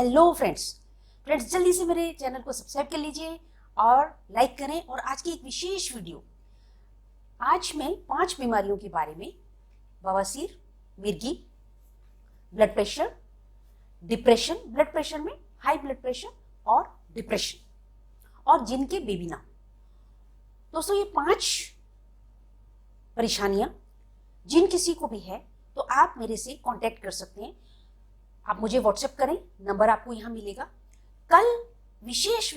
Hello friends जल्दी से मेरे चैनल को सब्सक्राइब कर लीजिए और लाइक करें। और आज की एक विशेष वीडियो, आज मैं 5 बीमारियों के बारे में, बवासीर, मिर्गी, blood pressure, depression, blood pressure में हाई ब्लड प्रेशर और डिप्रेशन, और जिनके बेबी ना। दोस्तों, ये 5 परेशानियां जिन किसी को भी है तो आप मेरे से कांटेक्ट कर सकते हैं। आप मुझे व्हाट्सएप करें, नंबर आपको यहां मिलेगा। कल विशेष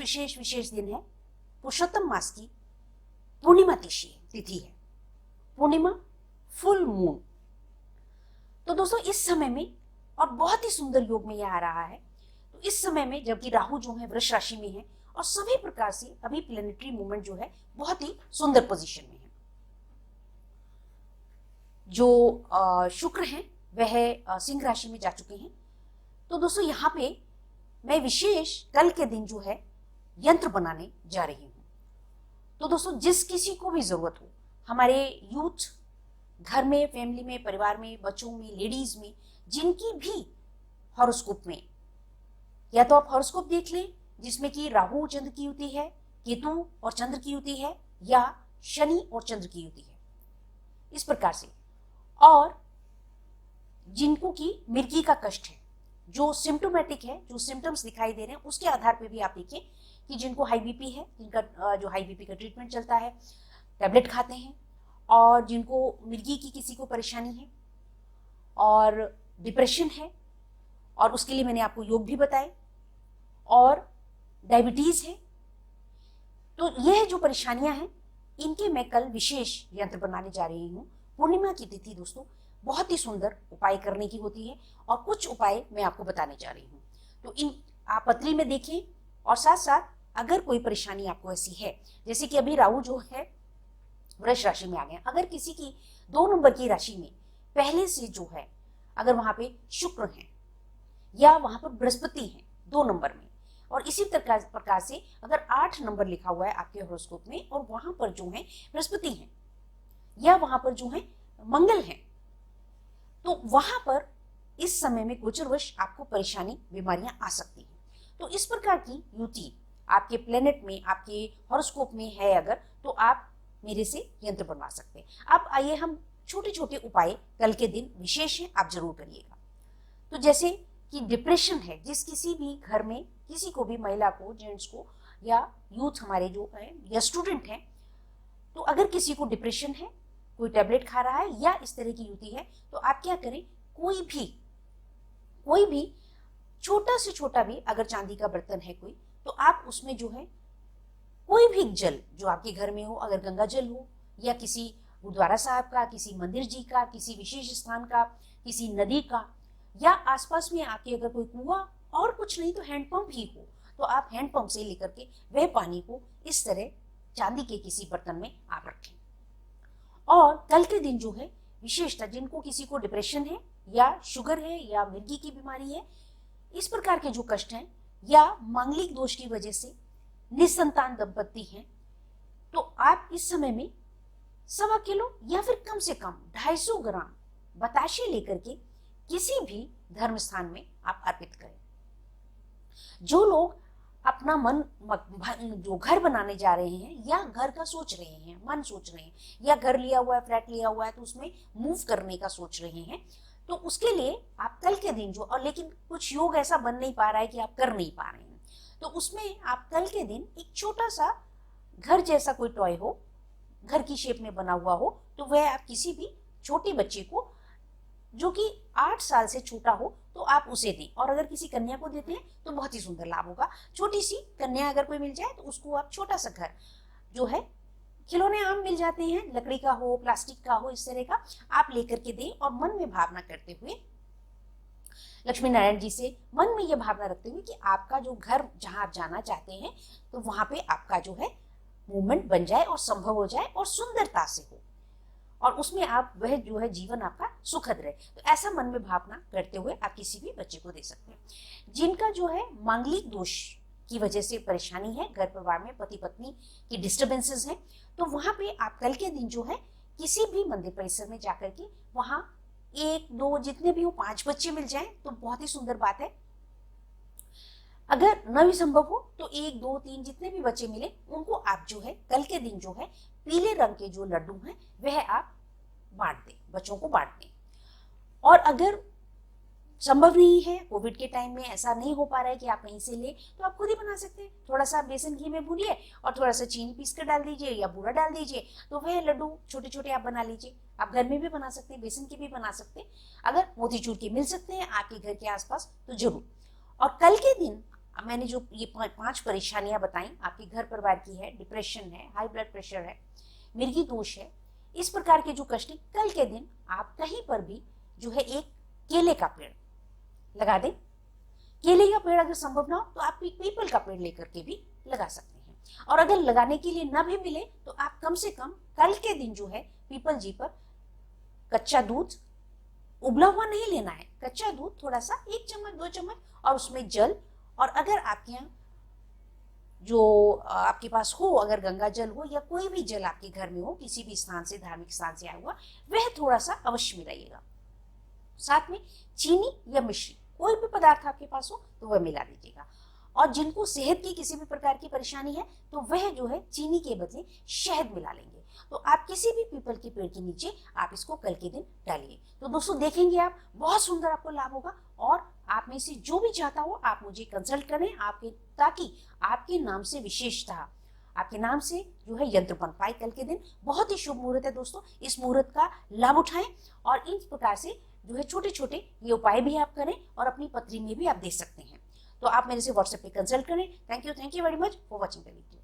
दिन है, पुरुषोत्तम मास की पूर्णिमा तिथि है, पूर्णिमा, फुल मून। तो दोस्तों, इस समय में, और बहुत ही सुंदर योग में यह आ रहा है, तो इस समय में जबकि राहु जो है वृष राशि में है और सभी प्रकार से अभी प्लेनेटरी मूवमेंट जो है बहुत ही सुंदर पोजीशन में है। जो शुक्र हैं वह सिंह राशि में जा चुके हैं। तो दोस्तों, यहाँ पे मैं विशेष कल के दिन जो है यंत्र बनाने जा रही हूँ। तो दोस्तों, जिस किसी को भी जरूरत हो, हमारे यूथ, घर में, फैमिली में, परिवार में, बच्चों में, लेडीज में, जिनकी भी हॉरोस्कोप में, या तो आप हॉरोस्कोप देख लें जिसमें कि राहु चंद्र की युति है, केतु और चंद्र की युति है, या शनि और चंद्र की युति है, इस प्रकार से। और जिनको की मिर्गी का कष्ट है, जो सिम्टोमेटिक है, जो सिम्टम्स दिखाई दे रहे हैं, उसके आधार पे भी आप देखिए कि जिनको हाई बीपी है, जिनका जो हाई बीपी का ट्रीटमेंट चलता है, टैबलेट खाते हैं, और जिनको मिर्गी की किसी को परेशानी है और डिप्रेशन है, और उसके लिए मैंने आपको योग भी बताए, और डायबिटीज है। तो यह जो परेशानियां हैं, इनके मैं कल विशेष यंत्र बनाने जा रही हूँ। पूर्णिमा की तिथि दोस्तों बहुत ही सुंदर उपाय करने की होती है, और कुछ उपाय मैं आपको बताने जा रही हूँ। तो इन आप पत्री में देखें, और साथ साथ अगर कोई परेशानी आपको ऐसी है, जैसे कि अभी राहु जो है वृष राशि में आ गए, अगर किसी की 2 नंबर की राशि में पहले से जो है, अगर वहां पे शुक्र है या वहां पर बृहस्पति है 2 नंबर में, और इसी प्रकार से अगर 8 नंबर लिखा हुआ है आपके हॉरोस्कोप में और वहां पर जो है बृहस्पति है या वहां पर जो है मंगल है, तो वहां पर इस समय में गोचरवश आपको परेशानी, बीमारियां आ सकती हैं। तो इस प्रकार की युति आपके प्लेनेट में, आपके हॉरोस्कोप में है अगर, तो आप मेरे से यंत्र बनवा सकते हैं। अब आइए हम छोटे छोटे उपाय कल के दिन विशेष हैं, आप जरूर करिएगा। तो जैसे कि डिप्रेशन है, जिस किसी भी घर में किसी को भी, महिला को, जेंट्स को, या यूथ हमारे जो है, या स्टूडेंट हैं, तो अगर किसी को डिप्रेशन है, कोई टैबलेट खा रहा है, या इस तरह की युति है, तो आप क्या करें, कोई भी छोटा से छोटा भी, अगर चांदी का बर्तन है कोई, तो आप उसमें जो है कोई भी जल जो आपके घर में हो, अगर गंगा जल हो, या किसी गुरुद्वारा साहब का, किसी मंदिर जी का, किसी विशेष स्थान का, किसी नदी का, या आसपास में आपके अगर कोई कुआं, और कुछ नहीं तो हैंडपंप ही हो, तो आप हैंडपंप से लेकर के वह पानी को इस तरह चांदी के किसी बर्तन में आप रखें। और कल के दिन जो है विशेषता, जिनको किसी को डिप्रेशन है, या शुगर है, या मिर्गी की बीमारी है, इस प्रकार के जो कष्ट हैं, या मांगलिक दोष की वजह से निसंतान दंपत्ति हैं, तो आप इस समय में 1.25 किलो या फिर कम से कम 250 ग्राम बताशे लेकर के किसी भी धर्म स्थान में आप अर्पित करें। जो लोग अपना जो घर बनाने जा रहे हैं, या घर का सोच रहे हैं, मन सोच रहे हैं, या घर लिया हुआ है, फ्लैट लिया हुआ है, तो उसमें मूव करने का सोच रहे हैं, तो उसके लिए आप कल के दिन जो, और लेकिन कुछ योग ऐसा बन नहीं पा रहा है कि आप कर नहीं पा रहे हैं, तो उसमें आप कल के दिन एक छोटा सा घर जैसा कोई टॉय हो, घर की शेप में बना हुआ हो, तो वह आप किसी भी छोटे बच्चे को, जो कि 8 साल से छोटा हो, तो आप उसे दें। और अगर किसी कन्या को देते हैं तो बहुत ही सुंदर लाभ होगा। छोटी सी कन्या अगर कोई मिल जाए, तो उसको आप छोटा सा घर जो है, खिलौने आम मिल जाते हैं, लकड़ी का हो, प्लास्टिक का हो, इस तरह का आप लेकर के दें, और मन में भावना करते हुए, लक्ष्मी नारायण जी से मन में यह भावना रखते हुए कि आपका जो घर, जहां आप जाना चाहते हैं, तो वहां पे आपका जो है मूवमेंट बन जाए और संभव हो जाए, और सुंदरता से हो, और उसमें आप, वह जो है जीवन आपका सुखद रहे। तो ऐसा मन में भावना करते हुए आप किसी भी बच्चे को दे सकते हैं। जिनका जो है मांगलिक दोष की वजह से परेशानी है, घर परिवार में पति पत्नी की डिस्टर्बेंसेस हैं, तो वहां पे आप कल के दिन जो है किसी भी मंदिर परिसर में जाकर के, वहां 1, 2 जितने भी हो, 5 बच्चे मिल जाएं तो बहुत ही सुंदर बात है। अगर न भी संभव हो तो 1 2 3 जितने भी बच्चे मिले उनको आप जो है कल के दिन जो है पीले रंग के जो लड्डू हैं वह आप बांट दें, बच्चों को बांट दें। और अगर संभव नहीं है, कोविड के टाइम में ऐसा नहीं हो पा रहा है कि आप कहीं से ले, तो आप खुद ही बना सकते हैं। थोड़ा सा बेसन घी में भूनिए और थोड़ा सा चीनी पीस कर डाल दीजिए या बूरा डाल दीजिए, तो वह लड्डू छोटे छोटे आप बना लीजिए। आप घर में भी बना सकते हैं, बेसन के भी बना सकते हैं। अगर मोतीचूर के मिल सकते हैं आपके घर के आसपास तो जरूर। और कल के दिन मैंने जो ये 5 परेशानियां बताई, आपके घर परिवार की है, डिप्रेशन है, हाई ब्लड प्रेशर है, मिर्गी दोष है, इस प्रकार के जो कष्ट, कल के दिन आप कहीं पर भी जो है एक केले का पेड़ लगा दें। केले का पेड़ अगर संभव ना हो तो आप पीपल का पेड़ लेकर के भी लगा सकते हैं। और अगर लगाने के लिए न भी मिले तो आप कम से कम कल के दिन जो है पीपल जी पर कच्चा दूध, उबला हुआ नहीं लेना है, कच्चा दूध थोड़ा सा 1 चम्मच 2 चम्मच, और उसमें जल, और अगर आपके यहाँ जो आपके पास हो, अगर गंगा जल हो या कोई भी जल आपके घर में हो, किसी भी स्थान से, धार्मिक स्थान से आया हुआ, वह थोड़ा सा अवश्य मिलाइएगा। साथ में चीनी या मिश्री, कोई भी पदार्थ आपके पास हो तो वह मिला दीजिएगा। और जिनको सेहत की किसी भी प्रकार की परेशानी है तो वह जो है चीनी के बदले शहद मिला लेंगे। तो आप किसी भी पीपल के पेड़ के नीचे आप इसको कल के दिन डालिए। तो दोस्तों देखेंगे आप, बहुत सुंदर आपको लाभ होगा। और आप में से जो भी चाहता हो आप मुझे कंसल्ट करें, आपके ताकि आपके नाम से विशेषता, आपके नाम से जो है यंत्र बन पाए कल के दिन। बहुत ही शुभ मुहूर्त है दोस्तों, इस मुहूर्त का लाभ उठाएं और इन प्रकार से जो है छोटे छोटे ये उपाय भी आप करें और अपनी पत्री में भी आप दे सकते हैं। तो आप मेरे से व्हाट्सएप पे कंसल्ट करें। Thank you very much for watching the video.